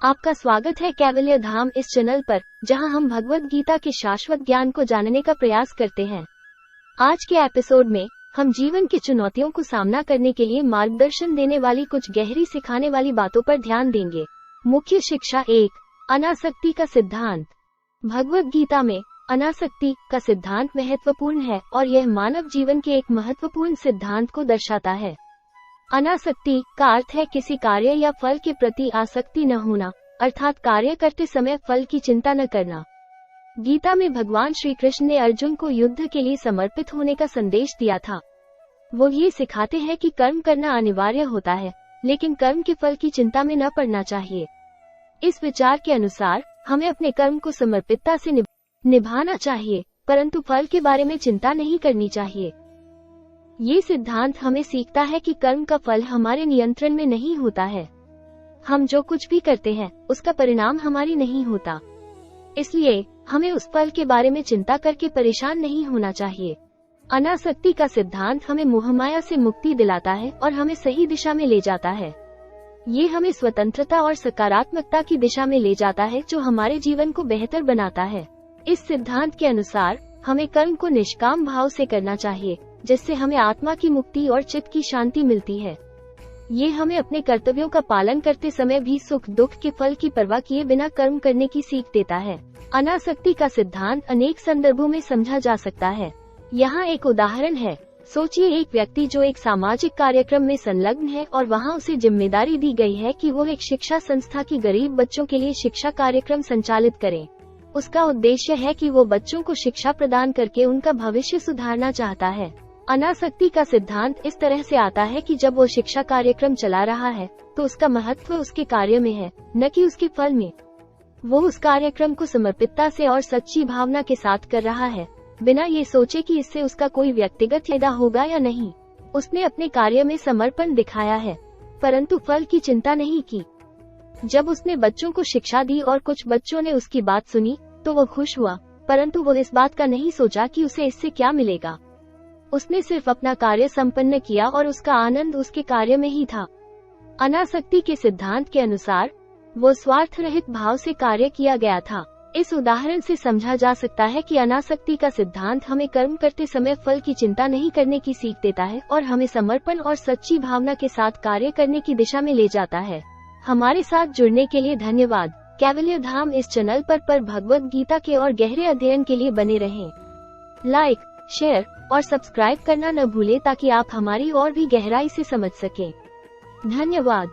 आपका स्वागत है कैवल्य धाम इस चैनल पर, जहां हम भगवत गीता के शाश्वत ज्ञान को जानने का प्रयास करते हैं। आज के एपिसोड में हम जीवन की चुनौतियों को सामना करने के लिए मार्गदर्शन देने वाली कुछ गहरी सिखाने वाली बातों पर ध्यान देंगे। मुख्य शिक्षा 1, अनासक्ति का सिद्धांत। भगवत गीता में अनासक्ति का सिद्धांत महत्वपूर्ण है और यह मानव जीवन के एक महत्वपूर्ण सिद्धांत को दर्शाता है। अनासक्ति का अर्थ है किसी कार्य या फल के प्रति आसक्ति न होना, अर्थात कार्य करते समय फल की चिंता न करना। गीता में भगवान श्री कृष्ण ने अर्जुन को युद्ध के लिए समर्पित होने का संदेश दिया था। वो ये सिखाते हैं कि कर्म करना अनिवार्य होता है, लेकिन कर्म के फल की चिंता में न पड़ना चाहिए। इस विचार के अनुसार हमें अपने कर्म को समर्पितता से निभाना चाहिए, परंतु फल के बारे में चिंता नहीं करनी चाहिए। ये सिद्धांत हमें सीखता है कि कर्म का फल हमारे नियंत्रण में नहीं होता है। हम जो कुछ भी करते हैं उसका परिणाम हमारी नहीं होता, इसलिए हमें उस फल के बारे में चिंता करके परेशान नहीं होना चाहिए। अनासक्ति का सिद्धांत हमें मोहमाया से मुक्ति दिलाता है और हमें सही दिशा में ले जाता है। ये हमें स्वतंत्रता और सकारात्मकता की दिशा में ले जाता है, जो हमारे जीवन को बेहतर बनाता है। इस सिद्धांत के अनुसार हमें कर्म को निष्काम भाव से करना चाहिए, जिससे हमें आत्मा की मुक्ति और चित्त की शांति मिलती है। ये हमें अपने कर्तव्यों का पालन करते समय भी सुख दुख के फल की परवाह किए बिना कर्म करने की सीख देता है। अनासक्ति का सिद्धांत अनेक संदर्भों में समझा जा सकता है। यहाँ एक उदाहरण है। सोचिए एक व्यक्ति जो एक सामाजिक कार्यक्रम में संलग्न है और वहाँ उसे जिम्मेदारी दी गई है कि वो एक शिक्षा संस्था की गरीब बच्चों के लिए शिक्षा कार्यक्रम संचालित करे। उसका उद्देश्य है कि वो बच्चों को शिक्षा प्रदान करके उनका भविष्य सुधारना चाहता है। अनासक्ति का सिद्धांत इस तरह से आता है कि जब वो शिक्षा कार्यक्रम चला रहा है तो उसका महत्व उसके कार्य में है, न कि उसके फल में। वो उस कार्यक्रम को समर्पितता से और सच्ची भावना के साथ कर रहा है, बिना ये सोचे कि इससे उसका कोई व्यक्तिगत फायदा होगा या नहीं। उसने अपने कार्य में समर्पण दिखाया है, परंतु फल की चिंता नहीं की। जब उसने बच्चों को शिक्षा दी और कुछ बच्चों ने उसकी बात सुनी तो वो खुश हुआ, परंतु वो इस बात का नहीं सोचा कि उसे इससे क्या मिलेगा। उसने सिर्फ अपना कार्य संपन्न किया और उसका आनंद उसके कार्य में ही था। अनासक्ति के सिद्धांत के अनुसार वो स्वार्थ रहित भाव से कार्य किया गया था। इस उदाहरण से समझा जा सकता है कि अनासक्ति का सिद्धांत हमें कर्म करते समय फल की चिंता नहीं करने की सीख देता है और हमें समर्पण और सच्ची भावना के साथ कार्य करने की दिशा में ले जाता है। हमारे साथ जुड़ने के लिए धन्यवाद। कैवल्य धाम इस चैनल पर भगवत गीता के और गहरे अध्ययन के लिए बने रहें। लाइक, शेयर और सब्सक्राइब करना न भूलें ताकि आप हमारी और भी गहराई से समझ सकें। धन्यवाद।